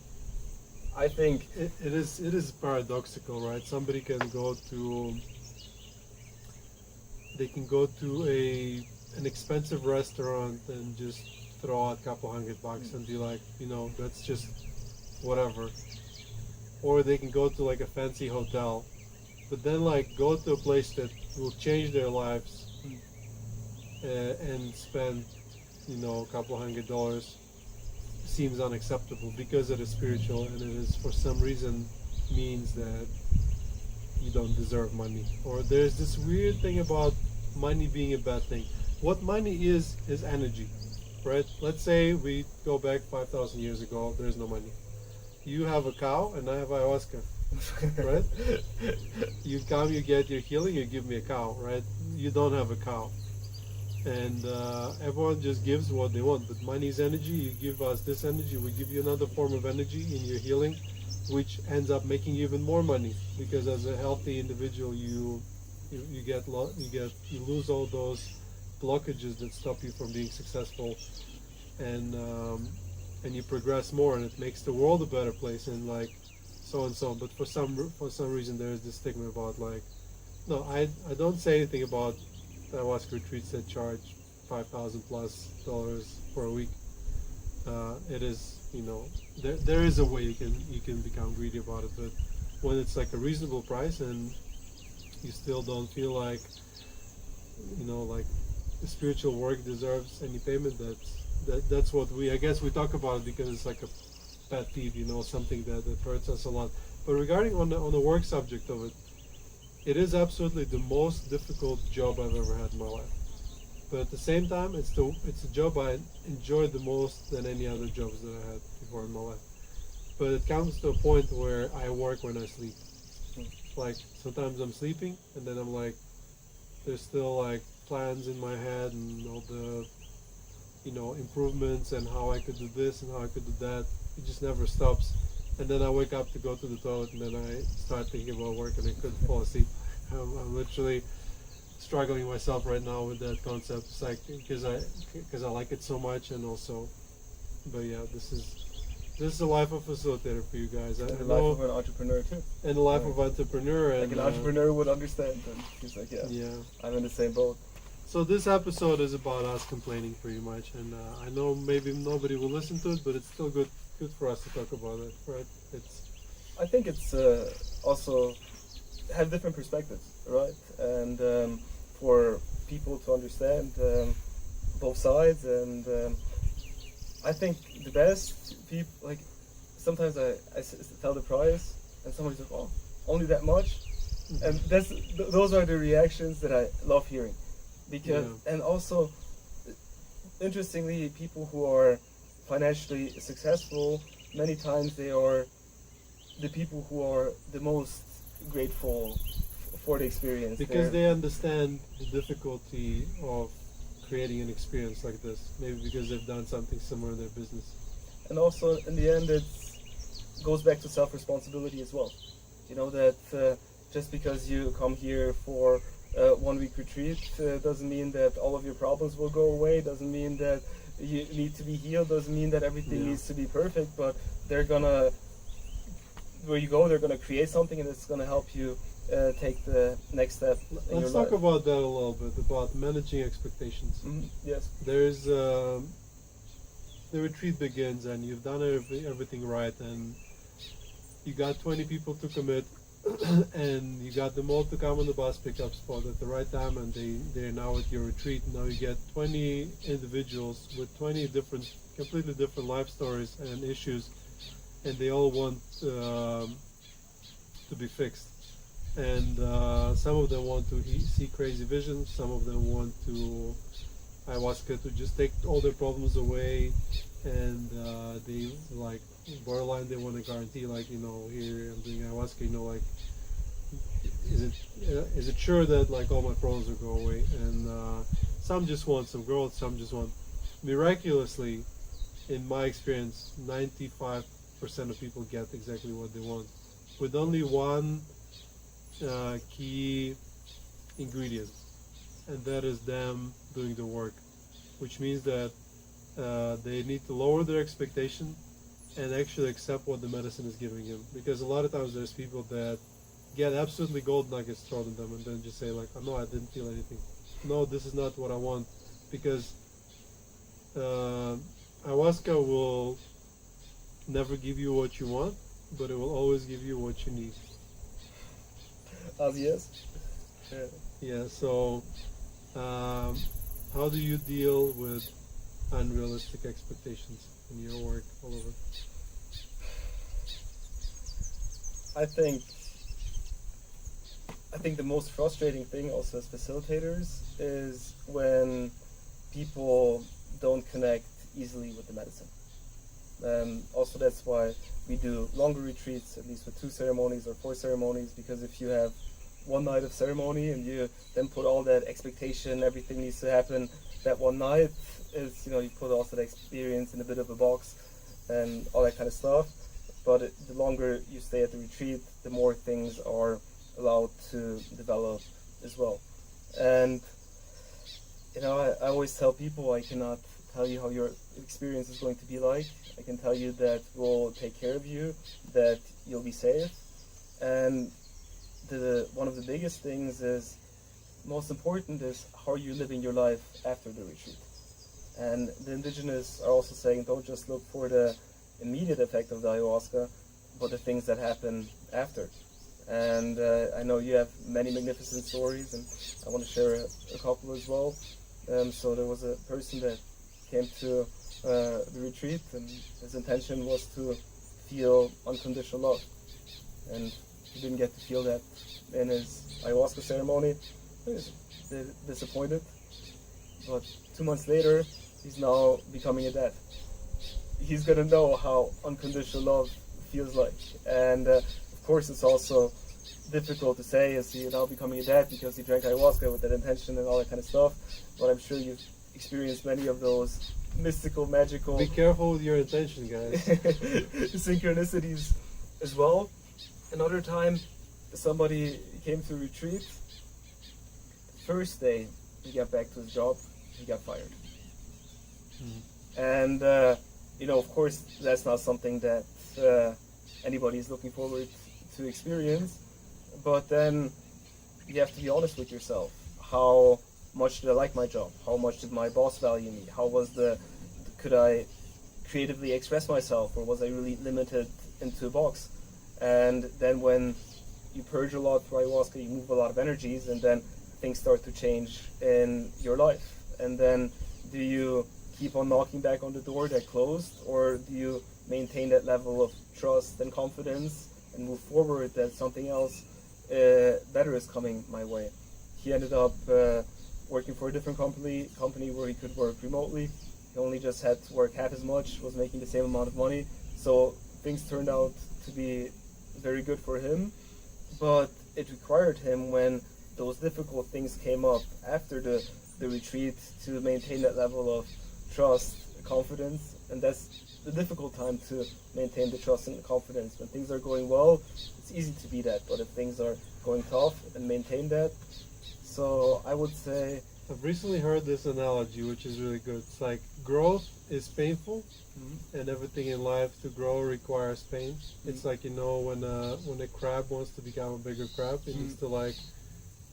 I think it is paradoxical, right? Somebody can go to an expensive restaurant and just throw out a couple $100 and be like, you know, that's just whatever. Or they can go to like a fancy hotel, but then like go to a place that will change their lives and spend, you know, a couple $100 seems unacceptable because it is spiritual, and it is for some reason means that you don't deserve money. Or there's this weird thing about money being a bad thing. What money is energy, right? Let's say we go back 5,000 years ago, there's no money. You have a cow and I have ayahuasca, right? You come, you get your healing, you give me a cow, right? You don't have a cow. And everyone just gives what they want, but money is energy. You give us this energy, we give you another form of energy in your healing, which ends up making you even more money, because as a healthy individual, you lose all those blockages that stop you from being successful, and you progress more, and it makes the world a better place, and like so and so. But for some reason, there is this stigma about like, no, I don't say anything about ayahuasca retreats that charge $5,000+ for a week. It is, you know, there is a way you can become greedy about it, but when it's like a reasonable price and you still don't feel like, you know, like the spiritual work deserves any payment, that's what I guess we talk about it because it's like a pet peeve, you know, something that hurts us a lot. But regarding on the work subject of it, it is absolutely the most difficult job I've ever had in my life. But at the same time, it's a job I enjoyed the most than any other jobs that I had before in my life. But it comes to a point where I work when I sleep. Like sometimes I'm sleeping and then I'm like, there's still like plans in my head and all the, you know, improvements and how I could do this and how I could do that. It just never stops. And then I wake up to go to the toilet and then I start thinking about work and I couldn't fall asleep. I'm literally struggling myself right now with that concept. It's like because I like it so much, and also, but yeah, this is the life of a facilitator for you guys. And the life of an entrepreneur too. And the life of an entrepreneur. Like and, an entrepreneur would understand. And he's like, yeah, I'm in the same boat. So this episode is about us complaining pretty much, and I know maybe nobody will listen to it, but it's still good for us to talk about it, right? I think it's also have different perspectives, right? And for people to understand both sides, and I think the best people, like, sometimes I tell the price and somebody's like, oh, only that much, and those are the reactions that I love hearing, because and also interestingly, people who are financially successful, many times they are the people who are the most grateful for the experience, because they understand the difficulty of creating an experience like this, maybe because they've done something similar in their business. And also in the end it goes back to self-responsibility as well, you know, that just because you come here for 1 week retreat doesn't mean that all of your problems will go away, doesn't mean that you need to be healed, doesn't mean that everything needs to be perfect, but they're gonna, where you go, they're gonna create something and it's gonna help you take the next step in your Let's life. talk about that a little bit, about managing expectations. Yes. There's the retreat begins and you've done everything right, and you got 20 people to commit and you got them all to come on the bus pickup spot at the right time, and they're now at your retreat. Now you get 20 individuals with 20 completely different life stories and issues, and they all want to be fixed. And some of them want to see crazy visions, some of them want to ayahuasca to just take all their problems away, and they like borderline, they want to guarantee, like, you know, here I'm doing ayahuasca, you know, like, is it sure that like all my problems will go away? And some just want some growth, some just want, miraculously, in my experience, 95% of people get exactly what they want, with only one key ingredient, and that is them doing the work, which means that they need to lower their expectation and actually accept what the medicine is giving them. Because a lot of times there's people that get absolutely gold nuggets thrown at them and then just say like, oh no, I didn't feel anything. No, this is not what I want. Because ayahuasca will never give you what you want, but it will always give you what you need. Yes. Yeah, so how do you deal with unrealistic expectations in your work, Oliver? I think the most frustrating thing also as facilitators is when people don't connect easily with the medicine. Also that's why we do longer retreats, at least with 2 ceremonies or 4 ceremonies, because if you have one night of ceremony and you then put all that expectation, everything needs to happen that one night, is, you know, you put also the experience in a bit of a box and all that kind of stuff. But the longer you stay at the retreat, the more things are allowed to develop as well. And you know, I always tell people, I cannot tell you how your experience is going to be like. I can tell you that we'll take care of you, that you'll be safe, and one of the biggest things is, most important is, how are you living your life after the retreat? And the indigenous are also saying, don't just look for the immediate effect of the ayahuasca, but the things that happen after. And I know you have many magnificent stories, and I want to share a couple as well. So there was a person that came to the retreat, and his intention was to feel unconditional love, and he didn't get to feel that in his ayahuasca ceremony. He was disappointed, but 2 months later, he's now becoming a dad. He's gonna know how unconditional love feels like, and of course it's also difficult to say, is he now becoming a dad because he drank ayahuasca with that intention and all that kind of stuff, but I'm sure you've experienced many of those mystical, magical... Be careful with your intention, guys. synchronicities as well. Another time, somebody came to retreat. First day he got back to his job, he got fired. And you know, of course, that's not something that anybody is looking forward to experience. But then you have to be honest with yourself. How much did I like my job? How much did my boss value me? Could I creatively express myself, or was I really limited into a box? And then when you purge a lot through ayahuasca, you move a lot of energies, and then things start to change in your life. And then do you keep on knocking back on the door that closed, or do you maintain that level of trust and confidence and move forward that something else better is coming my way? He ended up working for a different company where he could work remotely. He only just had to work half as much, was making the same amount of money. So things turned out to be very good for him. But it required him, when those difficult things came up after the retreat, to maintain that level of trust, confidence. And that's the difficult time, to maintain the trust and the confidence. When things are going well, it's easy to be that. But if things are going tough, and maintain that. So I would say, I've recently heard this analogy, which is really good. It's like growth is painful, and everything in life to grow requires pain. It's like, when a crab wants to become a bigger crab, it needs to like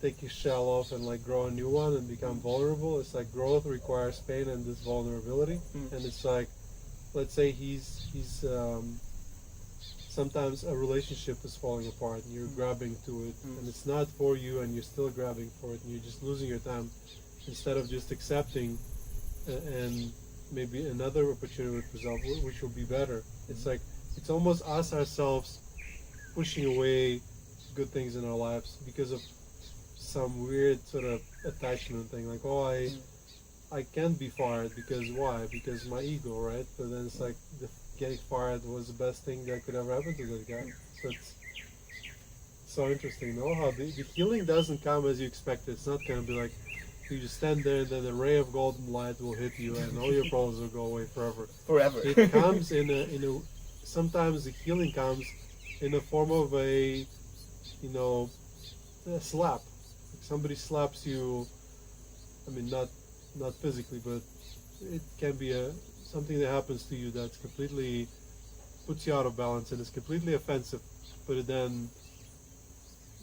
take his shell off and like grow a new one and become vulnerable. It's like growth requires pain and this vulnerability. And it's like, let's say he's sometimes a relationship is falling apart and you're grabbing to it, and it's not for you, and you're still grabbing for it, and you're just losing your time, instead of just accepting and maybe another opportunity would result, which will be better. It's like, it's almost us ourselves pushing away good things in our lives because of some weird sort of attachment thing, like, oh, I can't be fired because why? Because my ego, right? But then it's like, getting fired was the best thing that could ever happen to that guy. So it's so interesting, no? How the healing doesn't come as you expect it. It's not gonna be like you just stand there and then a ray of golden light will hit you and all your problems will go away forever. Forever. It comes in a sometimes the healing comes in the form of a slap. Like somebody slaps you. I mean, not physically, but it can be something that happens to you that's completely puts you out of balance and is completely offensive, but it then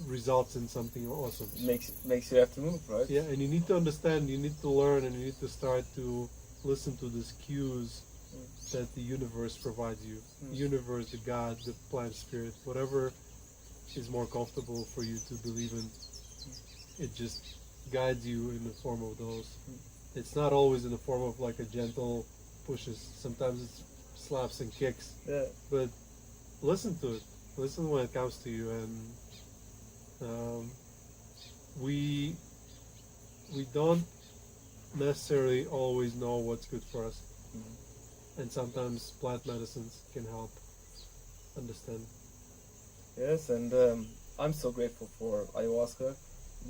results in something awesome. Makes you have to move, right? Yeah, and you need to understand, you need to learn, and you need to start to listen to these cues that the universe provides you. The universe, the God, the plant spirit, whatever is more comfortable for you to believe in, it just guides you in the form of those. It's not always in the form of like a gentle pushes. Sometimes it's slaps and kicks. Yeah. But listen to it. Listen when it comes to you, and we don't necessarily always know what's good for us, and sometimes plant medicines can help understand. Yes, and I'm so grateful for ayahuasca,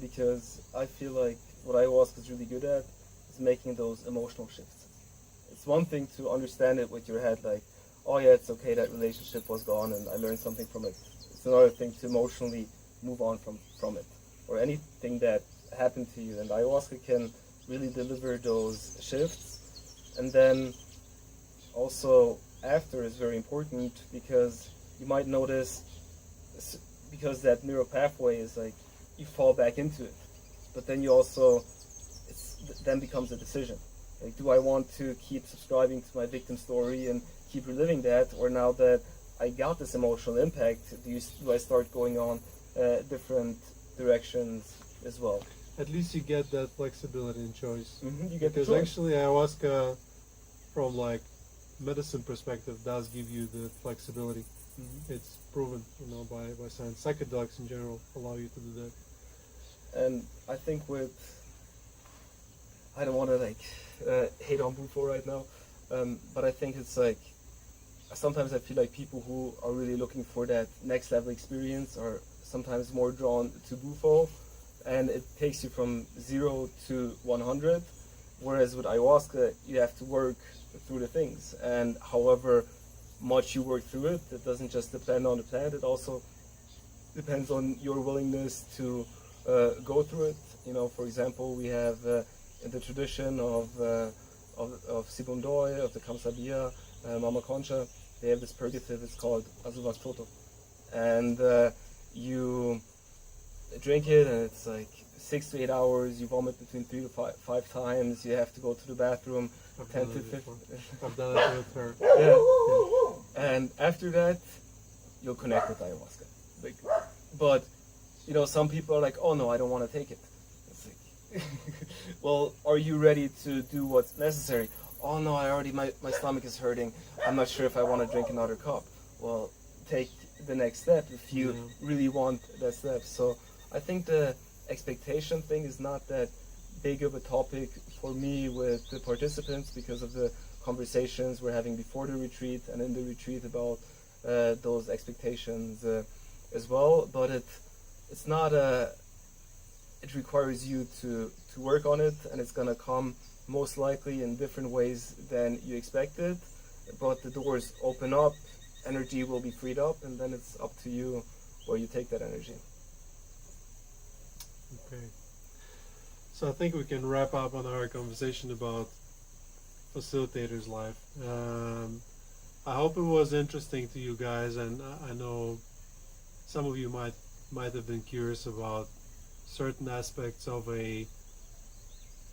because I feel like what ayahuasca is really good at is making those emotional shifts. It's one thing to understand it with your head, like, oh yeah, it's okay, that relationship was gone and I learned something from it. It's another thing to emotionally move on from it, or anything that happened to you. And ayahuasca can really deliver those shifts. And then also after is very important, because you might notice, because that neural pathway is like, you fall back into it, but then you also, then becomes a decision. Like, do I want to keep subscribing to my victim story and keep reliving that, or now that I got this emotional impact, do I start going on different directions as well? At least you get that flexibility and choice. You get because the choice. Actually ayahuasca, from like medicine perspective, does give you the flexibility. It's proven, by science. Psychedelics in general allow you to do that. And I think I don't want to hate on Bufo right now, but I think it's like, sometimes I feel like people who are really looking for that next level experience are sometimes more drawn to Bufo, and it takes you from 0 to 100, whereas with ayahuasca you have to work through the things, and however much you work through it, it doesn't just depend on the plant, it also depends on your willingness to go through it. For example, we have in the tradition of Sibundoy, of the Kamsabia, Mama Concha, they have this purgative, it's called Azuvas Toto. And you drink it, and it's like 6 to 8 hours, you vomit between 3 to 5 times, you have to go to the bathroom 10 to 15. I've done it with her. Yeah. And after that, you'll connect with ayahuasca. But some people are like, oh no, I don't want to take it. It's like, Well, are you ready to do what's necessary? Oh no, my stomach is hurting. I'm not sure if I want to drink another cup. Well, take the next step if you really want that step. So I think the expectation thing is not that big of a topic for me with the participants because of the conversations we're having before the retreat and in the retreat about those expectations as well. But it's not a. It requires you to work on it, and it's gonna come most likely in different ways than you expected. But the doors open up, energy will be freed up, and then it's up to you where you take that energy. Okay. So I think we can wrap up on our conversation about facilitators' life. I hope it was interesting to you guys, and I know some of you might have been curious about certain aspects of a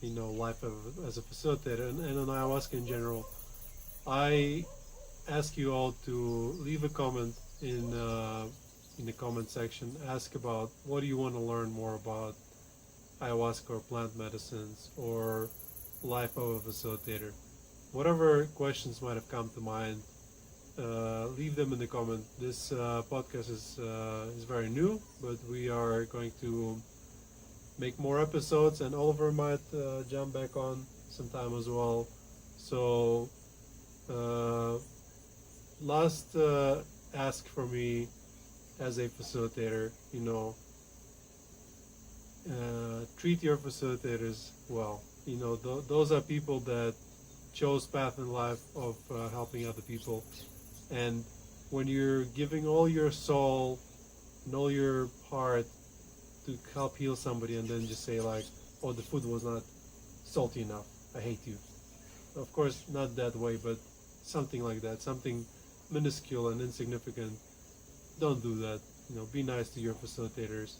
life as a facilitator and on ayahuasca in general. I ask you all to leave a comment in the comment section. Ask about what do you want to learn more about ayahuasca or plant medicines or life of a facilitator. Whatever questions might have come to mind, leave them in the comment. This podcast is very new, but we are going to make more episodes, and Oliver might jump back on sometime as well. So last ask for me as a facilitator, treat your facilitators well. Those are people that chose path in life of helping other people, and when you're giving all your soul and all your heart to help heal somebody, and then just say like, oh, the food was not salty enough, I hate you. Of course, not that way, but something like that, something minuscule and insignificant. Don't do that. Be nice to your facilitators,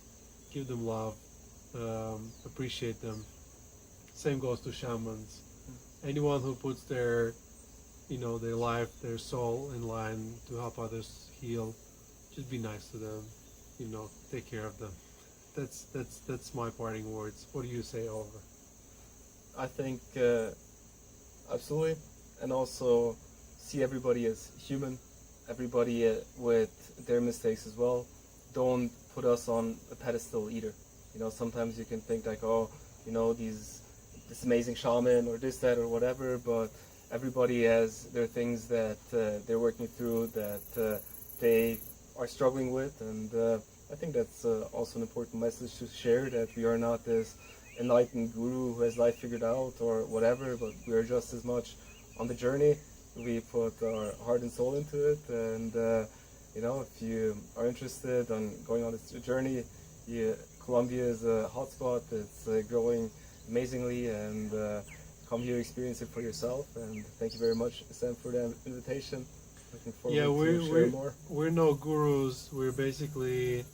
give them love, appreciate them. Same goes to shamans. Anyone who puts their life, their soul in line to help others heal, just be nice to them. Take care of them. That's my parting words. What do you say, Oliver? I think absolutely, and also see everybody as human, everybody with their mistakes as well. Don't put us on a pedestal either. Sometimes you can think like, oh, this amazing shaman or this, that, or whatever, but everybody has their things that they're working through, that they are struggling with, and I think that's also an important message to share, that we are not this enlightened guru who has life figured out or whatever, but we are just as much on the journey. We put our heart and soul into it, and if you are interested in going on this journey, Colombia is a hotspot. It's growing amazingly, and come here, experience it for yourself. And thank you very much, Sam, for the invitation. Looking forward to share more. We're no gurus. We're basically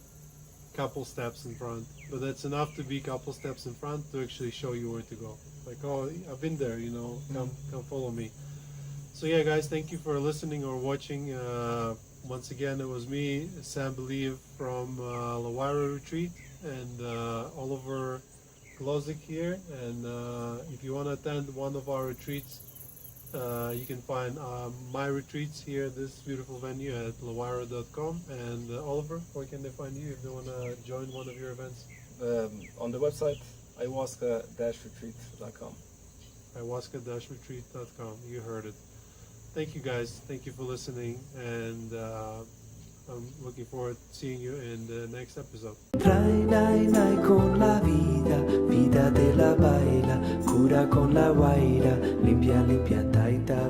couple steps in front, but that's enough to be couple steps in front to actually show you where to go. Like, oh, I've been there, come follow me. So yeah, guys, thank you for listening or watching. Once again, it was me, Sam Believe from Lawaira Retreat, and Oliver Glozik here. And if you want to attend one of our retreats, you can find my retreats here at this beautiful venue at lawaira.com. And Oliver, where can they find you if they want to join one of your events? On the website, ayahuasca-retreat.com. ayahuasca-retreat.com. You heard it. Thank you, guys. Thank you for listening, and I'm looking forward to seeing you in the next episode. Trae nai con la vida, vida de la baila, cura con la guaira, limpia taita.